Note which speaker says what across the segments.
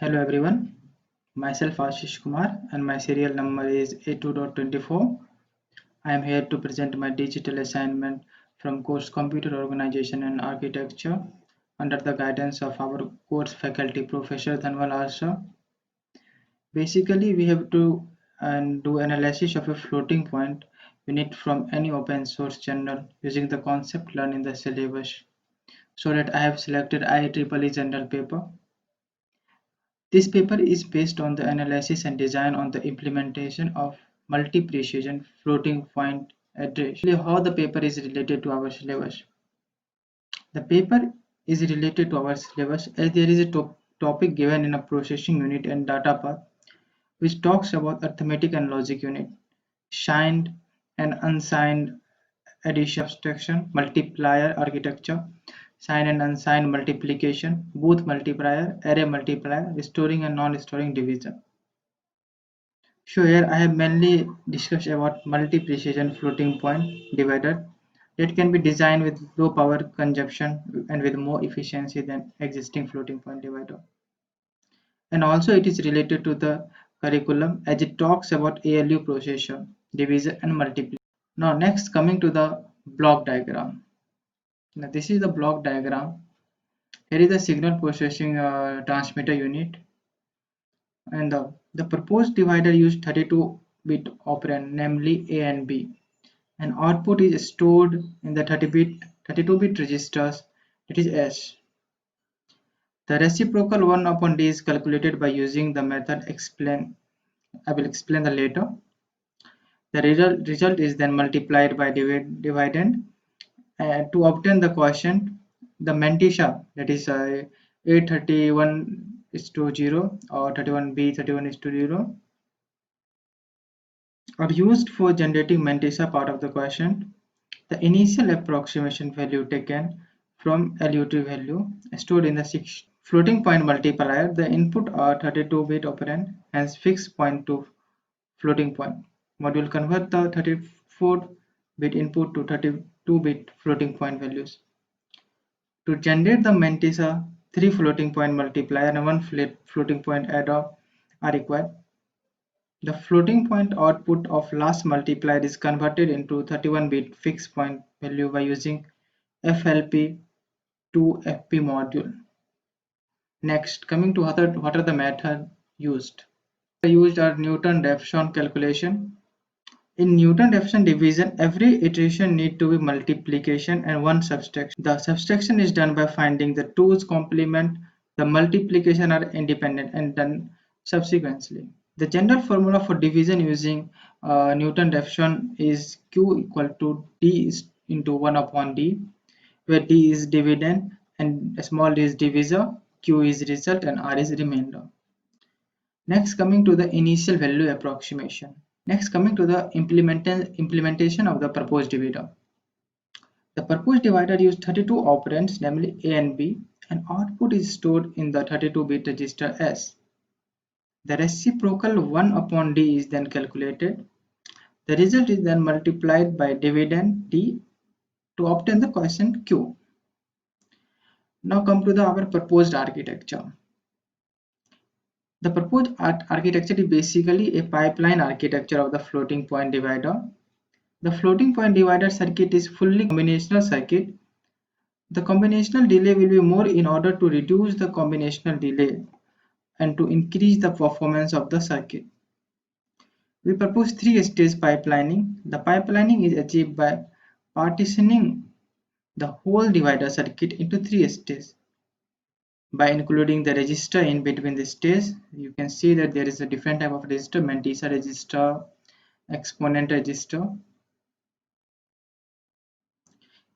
Speaker 1: Hello everyone, myself Ashish Kumar and my serial number is A2.24. I am here to present my digital assignment from course Computer Organization and Architecture under the guidance of our course faculty Professor Dhanwal Arsa. Basically, we have to do analysis of a floating point unit from any open source journal using the concept learned in the syllabus. So that I have selected IEEE journal paper. This paper is based on the analysis and design on the implementation of multi-precision floating point address. How the paper is related to our syllabus. The paper is related to our syllabus as there is a topic given in a processing unit and data path which talks about arithmetic and logic unit, signed and unsigned addition, subtraction, multiplier architecture, sign and unsigned multiplication, booth multiplier, array multiplier, storing and non-storing division. So here I have mainly discussed about multi-precision floating point divider that can be designed with low power consumption and with more efficiency than existing floating point divider. And also it is related to the curriculum as it talks about ALU procession, division and multiplication. Now next coming to the block diagram. Now this is the block diagram. Here is the signal processing transmitter unit and the proposed divider used 32-bit operand namely A and B, and output is stored in the 32-bit registers, that is S. The reciprocal 1 upon D is calculated by using the method I will explain the later. The result is then multiplied by dividend to obtain the quotient. The mantissa, that is A31 is to 0 or 31B 31 is to 0, are used for generating mantissa part of the quotient. The initial approximation value taken from LUT value stored in the 6 floating point multiplier. The input are 32-bit operand, hence fixed point to floating point. Module convert the 34-bit input to 32-bit floating point values. To generate the mantissa, 3 floating point multiplier and 1 floating point adder are required. The floating point output of last multiplier is converted into 31-bit fixed point value by using FLP to FP module. Next, coming to what are the methods used. Used are Newton-Raphson calculation. In Newton-Raphson division, every iteration need to be multiplication and one subtraction. The subtraction is done by finding the two's complement. The multiplication are independent and done subsequently. The general formula for division using Newton-Raphson is Q equal to D into 1 upon D, where D is dividend and small d is divisor, Q is result and R is remainder. Next, coming to the initial value approximation. Next, coming to the implementation of the proposed divider. The proposed divider used 32 operands, namely A and B, and output is stored in the 32-bit register S. The reciprocal 1 upon D is then calculated. The result is then multiplied by dividend D to obtain the quotient Q. Now come to our proposed architecture. The proposed architecture is basically a pipeline architecture of the floating point divider. The floating point divider circuit is fully combinational circuit. The combinational delay will be more in order to reduce the combinational delay and to increase the performance of the circuit. We propose 3-stage pipelining. The pipelining is achieved by partitioning the whole divider circuit into 3 stages. By including the register in between the stages, you can see that there is a different type of register: mantissa register, exponent register.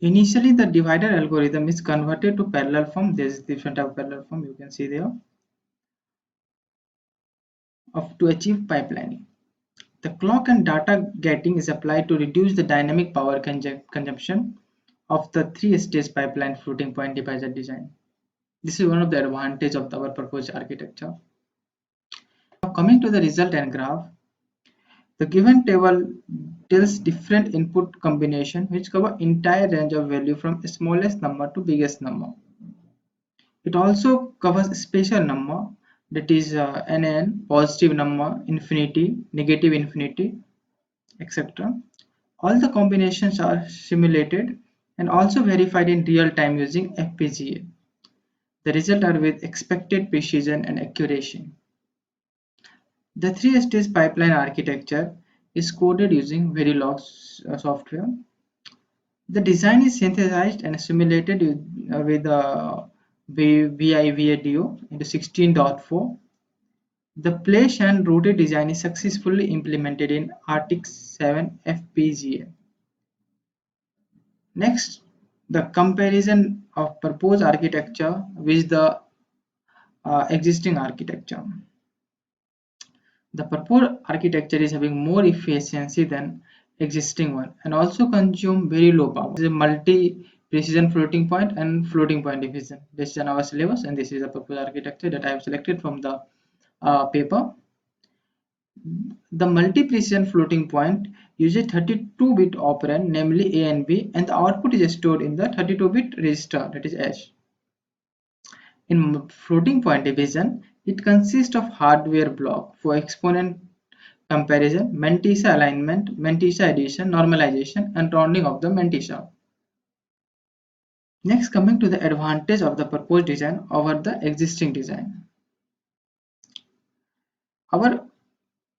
Speaker 1: Initially, the divider algorithm is converted to parallel form. There is different type of parallel form you can see there to achieve pipelining. The clock and data gating is applied to reduce the dynamic power consumption of the 3-stage pipeline floating point divider design. This is one of the advantages of our proposed architecture. Now coming to the result and graph, the given table tells different input combination which cover entire range of value from smallest number to biggest number. It also covers special number that is NaN, positive number, infinity, negative infinity, etc. All the combinations are simulated and also verified in real time using FPGA. The results are with expected precision and accuracy. The three-stage pipeline architecture is coded using Verilog software. The design is synthesized and simulated with VIVADO into 16.4. The place and routed design is successfully implemented in Arctic 7 FPGA. Next, the comparison of proposed architecture with the existing architecture. The proposed architecture is having more efficiency than existing one and also consume very low power. This is a multi-precision floating point and floating point division. This is in our syllabus and this is the proposed architecture that I have selected from the paper. The multi-precision floating point uses 32-bit operand, namely A and B, and the output is stored in the 32-bit register, that is H. In floating point division, it consists of hardware block for exponent comparison, mantissa alignment, mantissa addition, normalization, and rounding of the mantissa. Next, coming to the advantage of the proposed design over the existing design. Our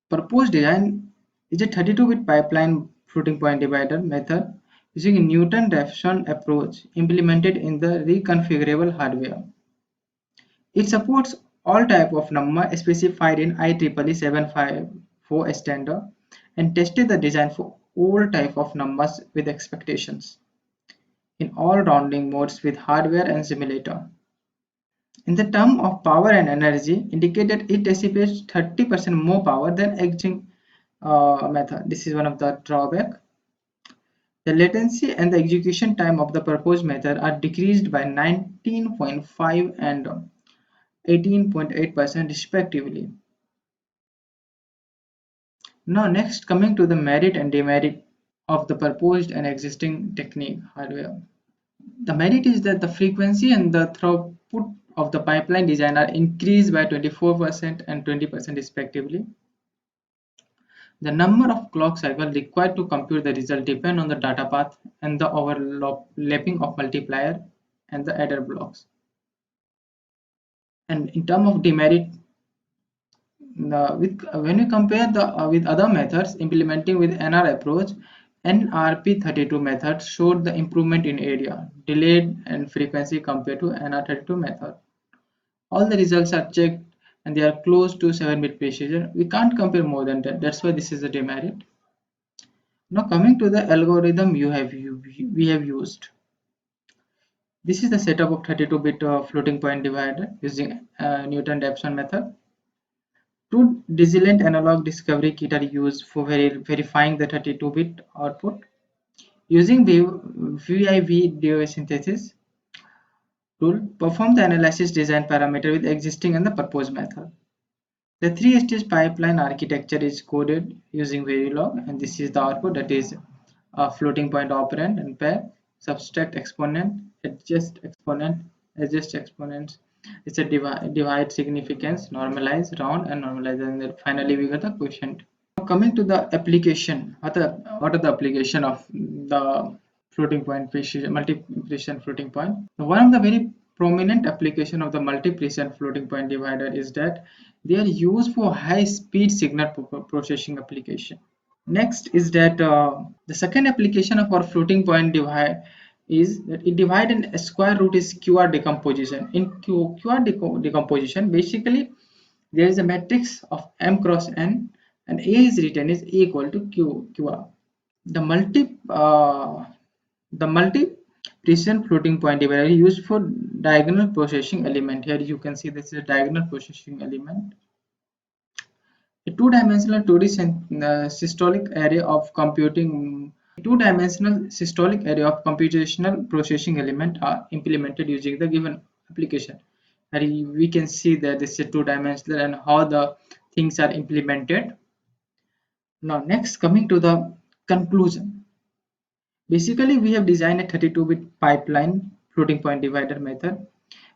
Speaker 1: proposed design is a 32-bit pipeline floating point divider method using a Newton-Raphson approach implemented in the reconfigurable hardware. It supports all type of number specified in IEEE 754 standard and tested the design for all type of numbers with expectations in all rounding modes with hardware and simulator. In the term of power and energy, indicated it dissipates 30% more power than existing method. This is one of the drawback. The latency and the execution time of the proposed method are decreased by 19.5 and 18.8% respectively. Now next, coming to the merit and demerit of the proposed and existing technique hardware. The merit is that the frequency and the throughput of the pipeline design are increased by 24% and 20% respectively. The number of clock cycles required to compute the result depend on the data path and the overlapping of multiplier and the adder blocks. And in terms of demerit, when we compare with other methods implementing with NR approach, NRP32 method showed the improvement in area, delayed and frequency compared to NR32 method. All the results are checked and they are close to 7-bit precision. We can't compare more than that. That's why this is a demerit. Now coming to the algorithm we have used. This is the setup of 32-bit floating point divider using Newton-Raphson method. Two resilient analog discovery kits are used for verifying the 32-bit output. Using VIV synthesis tool, perform the analysis design parameter with existing and the proposed method. The three-stage pipeline architecture is coded using Verilog, and this is the output, that is a floating point operand and pair, subtract exponent, adjust exponents. It's a divide significance, normalize, round, and normalize, and then finally we get the quotient. Now coming to the application, what are the application of the floating point precision, multi-precision floating point? One of the very prominent application of the multi-precision floating point divider is that they are used for high-speed signal processing application. Next is that the second application of our floating point divide is that it divide and square root is QR decomposition. In QR decomposition, basically there is a matrix of M cross N and A is written as A equal to QR. The multi-precision floating point divider is used for diagonal processing element. Here you can see this is a diagonal processing element. A two-dimensional 2D systolic array of computational processing element are implemented using the given application. And we can see that this is two-dimensional and how the things are implemented. Now next, coming to the conclusion. Basically, we have designed a 32-bit pipeline floating point divider method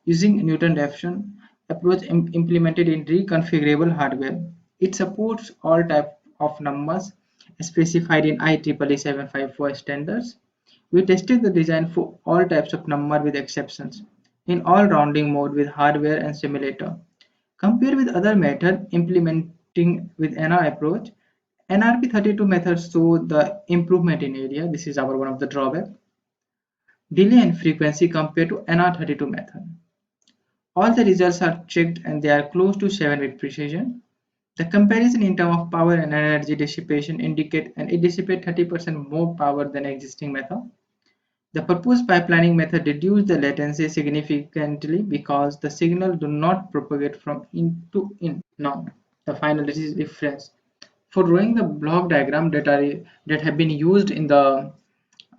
Speaker 1: using Newton-Raphson approach implemented in reconfigurable hardware. It supports all types of numbers specified in IEEE 754 standards. We tested the design for all types of number with exceptions in all rounding mode with hardware and simulator. Compared with other method implementing with NR approach, NRP32 methods show the improvement in area. This is our one of the drawback. Delay and frequency compared to NR32 method. All the results are checked and they are close to 7 with precision. The comparison in terms of power and energy dissipation indicate and it dissipates 30% more power than existing method. The proposed pipelining method reduces the latency significantly because the signal do not propagate from in to in. Now, the final difference. For drawing the block diagram that have been used in the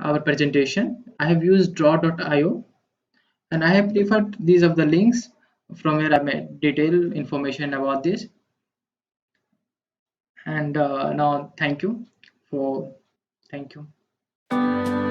Speaker 1: our presentation, I have used draw.io and I have preferred these of the links from where I made detailed information about this. And now, thank you for thank you.